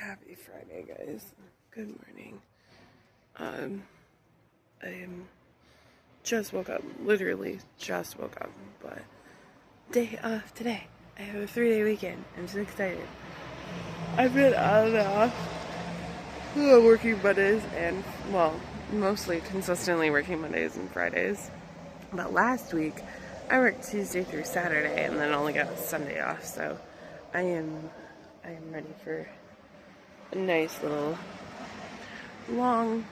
Happy Friday, guys. Good morning. I am just woke up, literally just woke up, but day off today. I have a 3-day weekend. I'm so excited. I've been on and off working Mondays and, well, mostly consistently working Mondays and Fridays. But last week, I worked Tuesday through Saturday and then only got Sunday off, so I am ready for a nice little long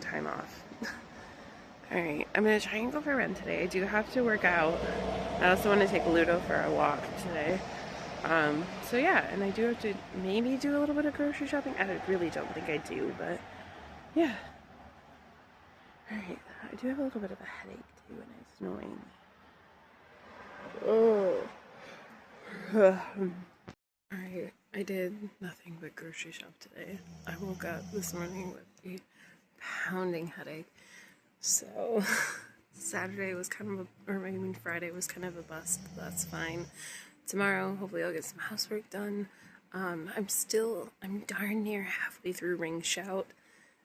time off. Alright, I'm gonna try and go for a run today. I do have to work out. I also want to take Ludo for a walk today. So yeah, and I do have to maybe do a little bit of grocery shopping. I really don't think I do, but yeah. Alright, I do have a little bit of a headache too, and it's annoying. Alright, I did nothing but grocery shop today. I woke up this morning with a pounding headache. So Saturday was kind of Friday was kind of a bust. That's fine. Tomorrow, hopefully I'll get some housework done. I'm darn near halfway through Ring Shout.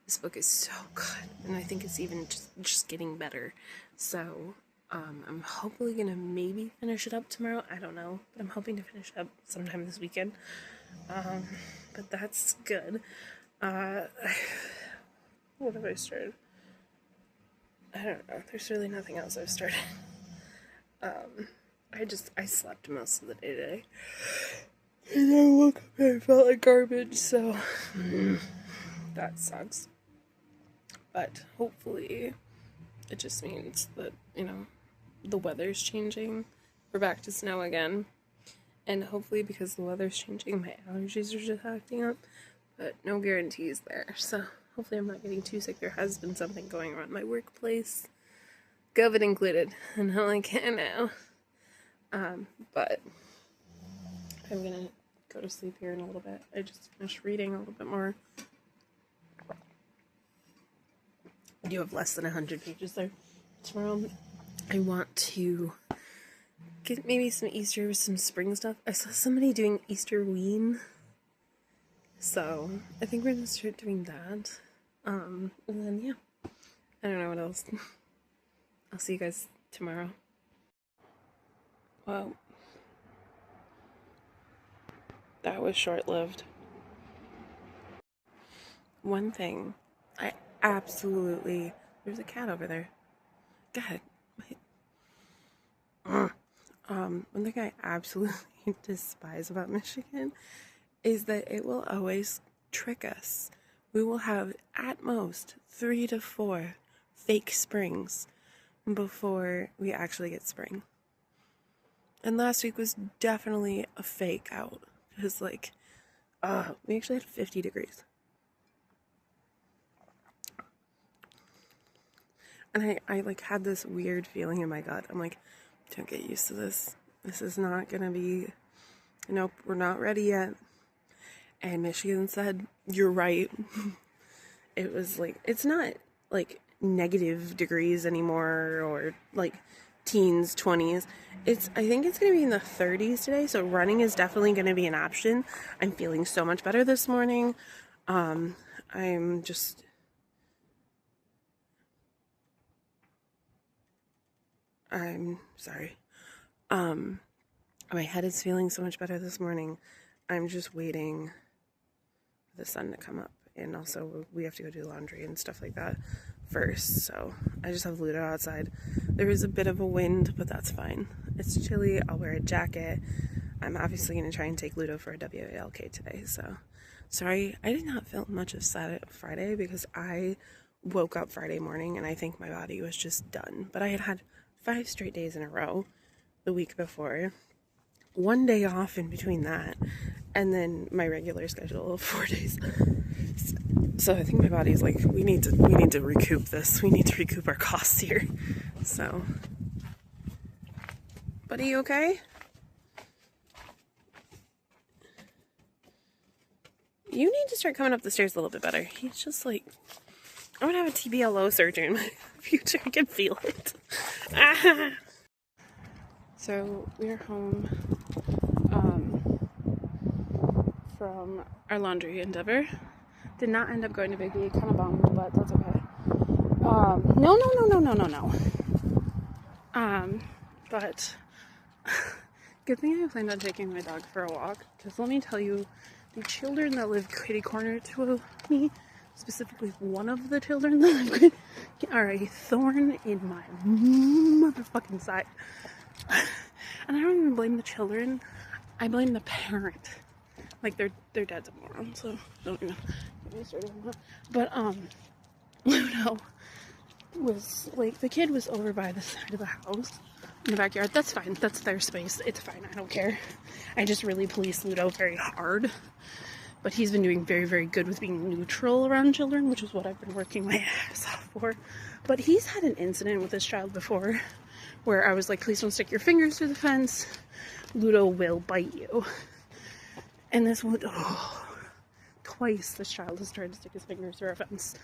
This book is so good, and I think it's even just getting better. So, I'm hopefully gonna maybe finish it up tomorrow. I don't know, but I'm hoping to finish it up sometime this weekend. But that's good. What have I started? I don't know. There's really nothing else I've started. I slept most of the day today. And I woke up and I felt like garbage, so that sucks. But hopefully it just means that, the weather's changing. We're back to snow again. And hopefully because the weather's changing, my allergies are just acting up. But no guarantees there. So hopefully I'm not getting too sick. There has been something going around my workplace. COVID included. And I'm like, I know. But I'm gonna go to sleep here in a little bit. I just finished reading a little bit more. I do have less than 100 pages there. Tomorrow I want to get maybe some Easter, some spring stuff. I saw somebody doing Easter ween. So I think we're gonna start doing that. And then yeah. I don't know what else. I'll see you guys tomorrow. Well, that was short-lived. One thing, there's a cat over there. God, one thing I absolutely despise about Michigan is that it will always trick us. We will have at most 3 to 4 fake springs before we actually get spring. And last week was definitely a fake out. It was like, we actually had 50 degrees. And I had this weird feeling in my gut. I'm like, don't get used to this. This is not gonna be, nope, we're not ready yet. And Michigan said, you're right. It was like, it's not like negative degrees anymore or like teens, 20s. I think it's going to be in the 30s today, so running is definitely going to be an option. I'm feeling so much better this morning. I'm sorry. My head is feeling so much better this morning. I'm just waiting for the sun to come up, and also we have to go do laundry and stuff like that first, so I just have Ludo outside. There is a bit of a wind, but that's fine. It's chilly. I'll wear a jacket. I'm obviously going to try and take Ludo for a WALK today, so sorry I did not film much of Friday because I woke up Friday morning and I think my body was just done, but I had 5 straight days in a row the week before, 1 day off in between that, and then my regular schedule of 4 days. So I think my body's like, we need to recoup this. We need to recoup our costs here. So, buddy, you okay? You need to start coming up the stairs a little bit better. He's just like, I'm gonna have a TBLO surgery in my future. I can feel it. So we're home from our laundry endeavor. Did not end up going to Biggie, kind of bummed, but that's okay. No. But good thing I planned on taking my dog for a walk, because let me tell you, the children that live kitty corner to me, specifically one of the children that live are a thorn in my motherfucking side. And I don't even blame the children, I blame the parent. Like, their dad's a moron, so don't even get me started on that. But Ludo was like, the kid was over by the side of the house in the backyard. That's fine, that's their space, it's fine, I don't care. I just really police Ludo very hard, but he's been doing very, very good with being neutral around children, which is what I've been working my ass off for. But he's had an incident with this child before where I was like, please don't stick your fingers through the fence, Ludo will bite you. And this one, twice this child has tried to stick his fingers through our fence,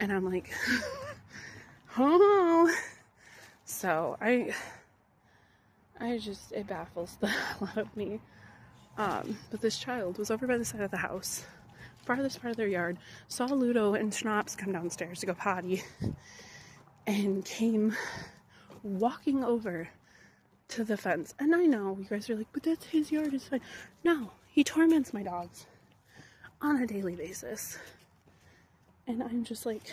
and I'm like, oh. So I just, it baffles the hell out of me. But this child was over by the side of the house, farthest part of their yard, saw Ludo and Schnapps come downstairs to go potty, and came walking over to the fence. And I know you guys are like, but that's his yard, it's fine. No, he torments my dogs on a daily basis. And I'm just like,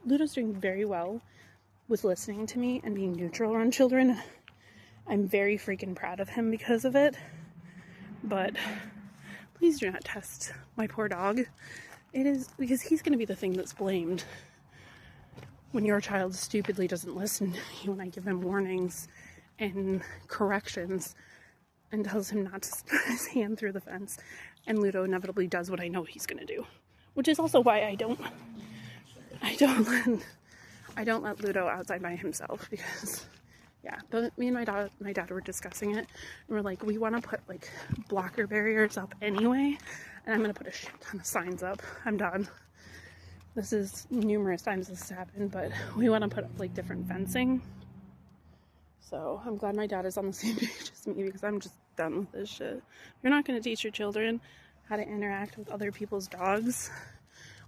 Ludo's doing very well with listening to me and being neutral around children. I'm very freaking proud of him because of it. But please do not test my poor dog. It is because he's going to be the thing that's blamed when your child stupidly doesn't listen to me when I give him warnings and corrections and tells him not to put his hand through the fence. And Ludo inevitably does what I know he's going to do, which is also why I don't let Ludo outside by himself, because yeah, but me and my dad were discussing it, and we're like, we want to put like blocker barriers up anyway, and I'm going to put a shit ton of signs up. I'm done. This is numerous times this has happened, but we want to put up like different fencing. So I'm glad my dad is on the same page as me, because I'm just done with this shit. You're not going to teach your children how to interact with other people's dogs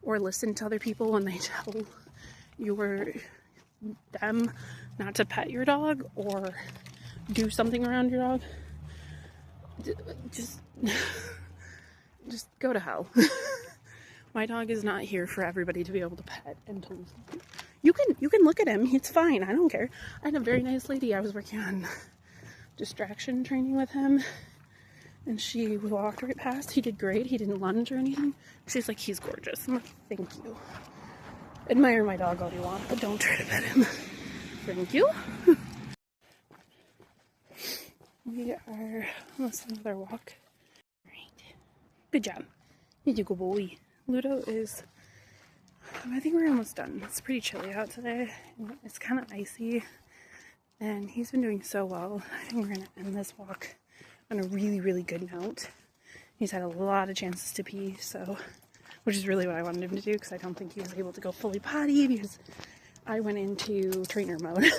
or listen to other people when they tell them not to pet your dog or do something around your dog. Just go to hell. My dog is not here for everybody to be able to pet and to listen to. You can look at him, it's fine, I don't care. I had a very nice lady I was working on distraction training with him, and she walked right past. He did great, he didn't lunge or anything. She's like, he's gorgeous. I'm like, thank you. Admire my dog all you want, but don't try to pet him. Thank you. We are almost another walk. Right. Good job. You're a good boy. Ludo is, I think we're almost done. It's pretty chilly out today. It's kind of icy, and he's been doing so well. I think we're going to end this walk on a really, really good note. He's had a lot of chances to pee, so, which is really what I wanted him to do, because I don't think he was able to go fully potty, because I went into trainer mode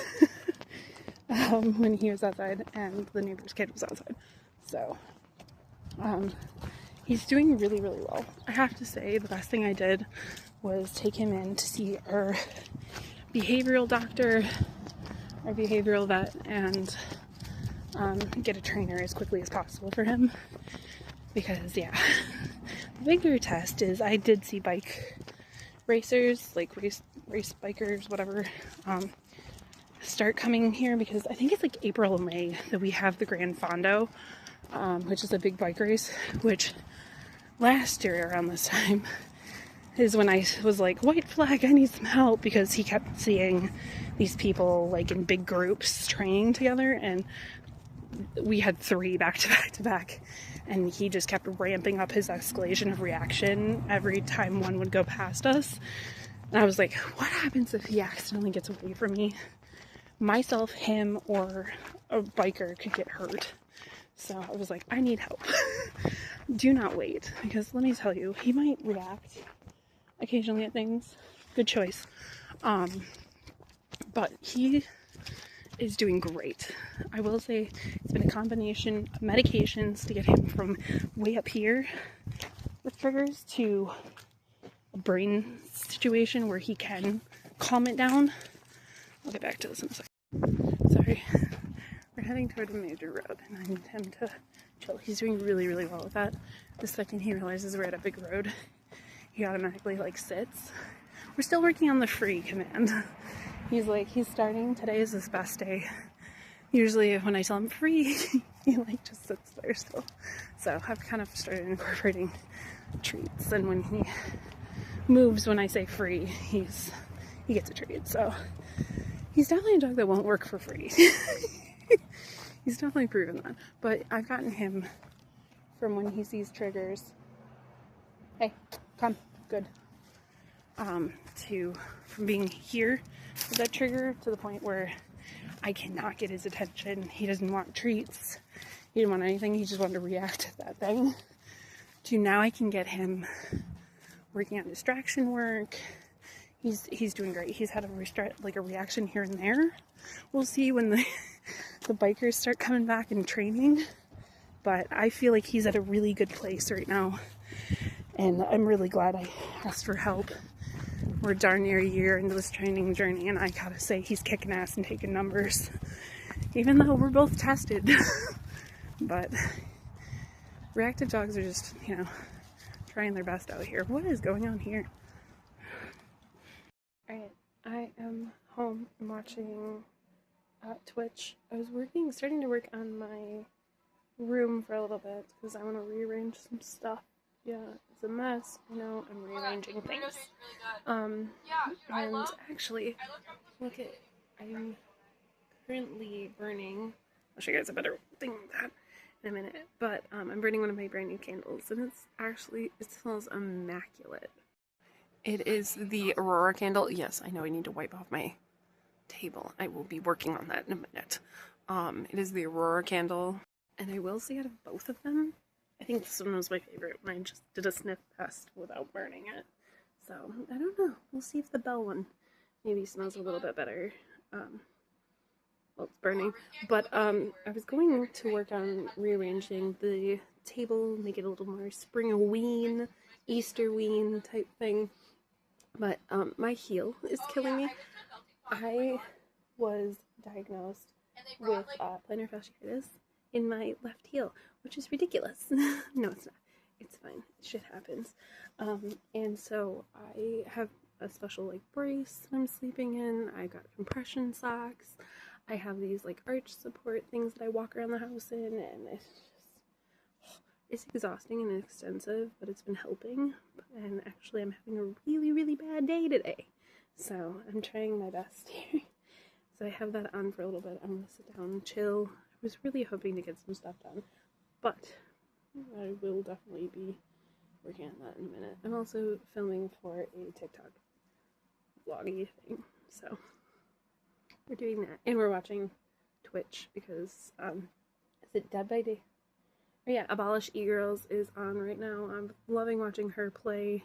when he was outside and the neighbor's kid was outside. So, he's doing really, really well. I have to say, the best thing I did was take him in to see our behavioral doctor, our behavioral vet, and get a trainer as quickly as possible for him. Because, yeah, the bigger test is, I did see bike racers, like race bikers, whatever, start coming here, because I think it's like April or May that we have the Grand Fondo, which is a big bike race, which last year around this time is when I was like, white flag, I need some help, because he kept seeing these people like in big groups training together, and we had 3 back to back to back, and he just kept ramping up his escalation of reaction every time one would go past us. And I was like, what happens if he accidentally gets away from me? Myself, him, or a biker could get hurt. So I was like, I need help. Do not wait, because let me tell you, he might react occasionally at things. Good choice. But he is doing great. I will say it's been a combination of medications to get him from way up here with triggers to a brain situation where he can calm it down. I'll get back to this in a second. Sorry. We're heading toward a major road and I need him to chill. He's doing really, really well with that. The second he realizes we're at a big road, he automatically like sits. We're still working on the free command. He's starting. Today is his best day. Usually when I tell him free, he like just sits there still. So I've kind of started incorporating treats, and when he moves when I say free, he gets a treat. So he's definitely a dog that won't work for free. He's definitely proven that. But I've gotten him from when he sees triggers. Hey, come, good. From being here with that trigger to the point where I cannot get his attention. He doesn't want treats. He didn't want anything. He just wanted to react to that thing. To now I can get him working on distraction work. He's doing great. He's had a reaction here and there. We'll see when the bikers start coming back and training. But I feel like he's at a really good place right now. And I'm really glad I asked for help. We're darn near a year into this training journey, and I gotta say he's kicking ass and taking numbers. Even though we're both tested. But reactive dogs are just, trying their best out here. What is going on here? Alright, I am home. I'm watching Twitch. I was starting to work on my room for a little bit because I want to rearrange some stuff. Yeah, it's a mess. I'm rearranging things. And actually, I'm currently burning. I'll show you guys a better thing than that in a minute. But I'm burning one of my brand new candles, and it smells immaculate. It is the Aurora candle. Yes, I know I need to wipe off my table. I will be working on that in a minute. It is the Aurora candle, and I will say out of both of them, I think this one was my favorite when I just did a sniff test without burning it. So, I don't know. We'll see if the Bell one maybe smells a little bit better. Well, it's burning. But I was going to work on rearranging the table, make it a little more spring-a-ween, Easter-ween type thing. But my heel is killing me. I was diagnosed with plantar fasciitis in my left heel, which is ridiculous. No, it's not. It's fine. Shit happens. And so I have a special brace that I'm sleeping in. I got compression socks. I have these arch support things that I walk around the house in, and it's exhausting and extensive, but it's been helping. And actually I'm having a really, really bad day today. So I'm trying my best here. So I have that on for a little bit. I'm gonna sit down and chill. I was really hoping to get some stuff done, but I will definitely be working on that in a minute. I'm also filming for a TikTok vloggy thing, so we're doing that. And we're watching Twitch because, is it Dead by Day? Oh yeah, Abolish E-Girls is on right now. I'm loving watching her play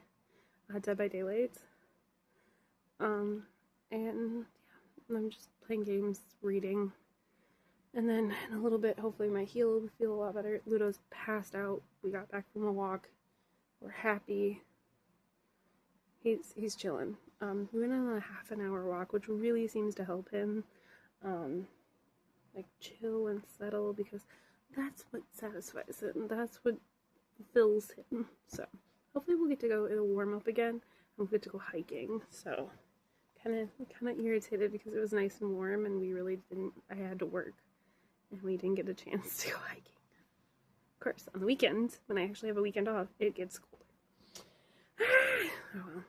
Dead by Daylight. And yeah, I'm just playing games, reading. And then in a little bit, hopefully my heel will feel a lot better. Ludo's passed out. We got back from a walk. We're happy. He's chilling. We went on a half an hour walk, which really seems to help him. Chill and settle, because that's what satisfies him. That's what fills him. So hopefully we'll get to go. It'll warm up again, and we'll get to go hiking. So kind of irritated because it was nice and warm, and we really didn't. I had to work, and we didn't get a chance to go hiking. Of course, on the weekends, when I actually have a weekend off, it gets colder. Oh well.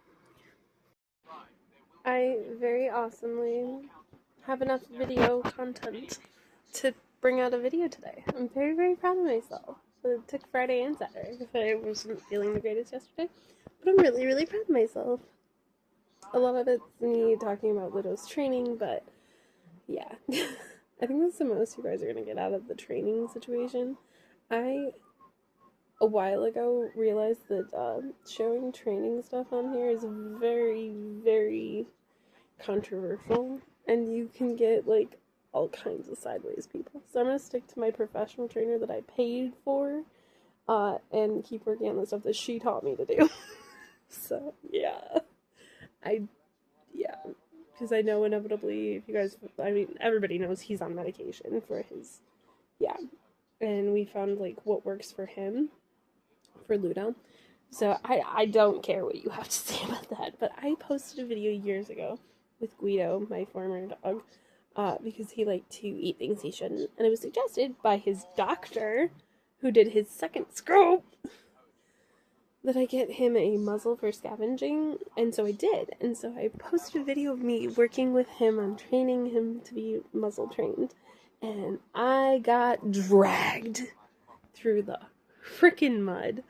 I very awesomely have enough video content to bring out a video today. I'm very, very proud of myself. So it took Friday and Saturday because I wasn't feeling the greatest yesterday. But I'm really, really proud of myself. A lot of it's me talking about Ludo's training, but yeah. I think that's the most you guys are going to get out of the training situation. I, a while ago, realized that showing training stuff on here is very, very controversial. And you can get, all kinds of sideways people. So I'm gonna stick to my professional trainer that I paid for, and keep working on the stuff that she taught me to do. So yeah, I yeah, because I know inevitably, if you guys, I mean, everybody knows he's on medication for his, yeah, and we found like what works for him, for Ludo. So I don't care what you have to say about that, but I posted a video years ago with Guido, my former dog, because he liked to eat things he shouldn't, and it was suggested by his doctor, who did his second scope, that I get him a muzzle for scavenging, and so I did. And so I posted a video of me working with him on training him to be muzzle trained, and I got dragged through the freaking mud.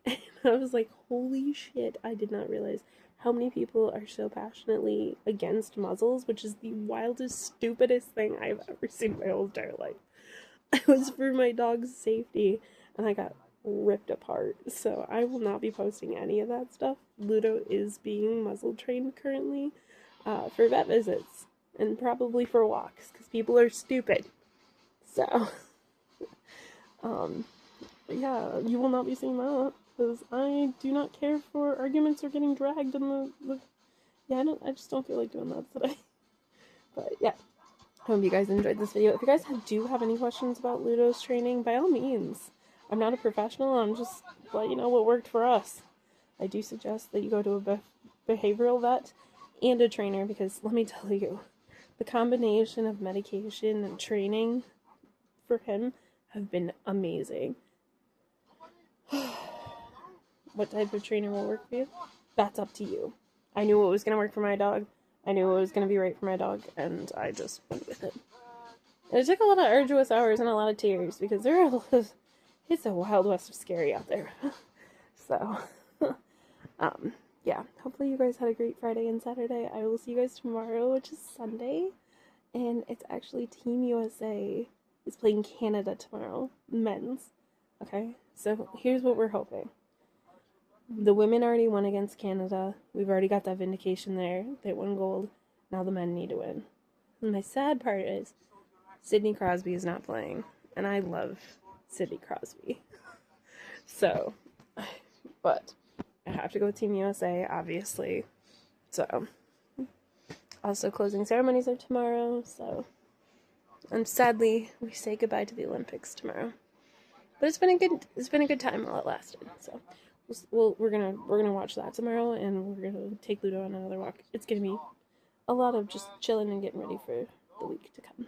And I was like, holy shit, I did not realize how many people are so passionately against muzzles, which is the wildest, stupidest thing I've ever seen in my whole entire life. It was for my dog's safety, and I got ripped apart. So I will not be posting any of that stuff. Ludo is being muzzle trained currently, for vet visits, and probably for walks, because people are stupid. So, yeah, you will not be seeing that, because I do not care for arguments or getting dragged in the yeah, I just don't feel like doing that today. But yeah, I hope you guys enjoyed this video. If you guys do have any questions about Ludo's training, by all means. I'm not a professional, I'm just letting you know what worked for us. I do suggest that you go to a behavioral vet and a trainer, because let me tell you, the combination of medication and training for him have been amazing. What type of trainer will work for you? That's up to you. I knew what was going to work for my dog. I knew what was going to be right for my dog, and I just went with it. And it took a lot of arduous hours and a lot of tears, because it's a wild west of scary out there. So, yeah, hopefully you guys had a great Friday and Saturday. I will see you guys tomorrow, which is Sunday, and it's actually Team USA is playing Canada tomorrow, men's. Okay, so here's what we're hoping. The women already won against Canada. We've already got that vindication there. They won gold. Now the men need to win. And my sad part is Sidney Crosby is not playing, and I love Sidney Crosby. So, but I have to go with Team USA, obviously. So, also closing ceremonies are tomorrow, so, and sadly, we say goodbye to the Olympics tomorrow. But it's been a good time while it lasted. So, we're gonna watch that tomorrow, and we're gonna take Ludo on another walk. It's gonna be a lot of just chilling and getting ready for the week to come.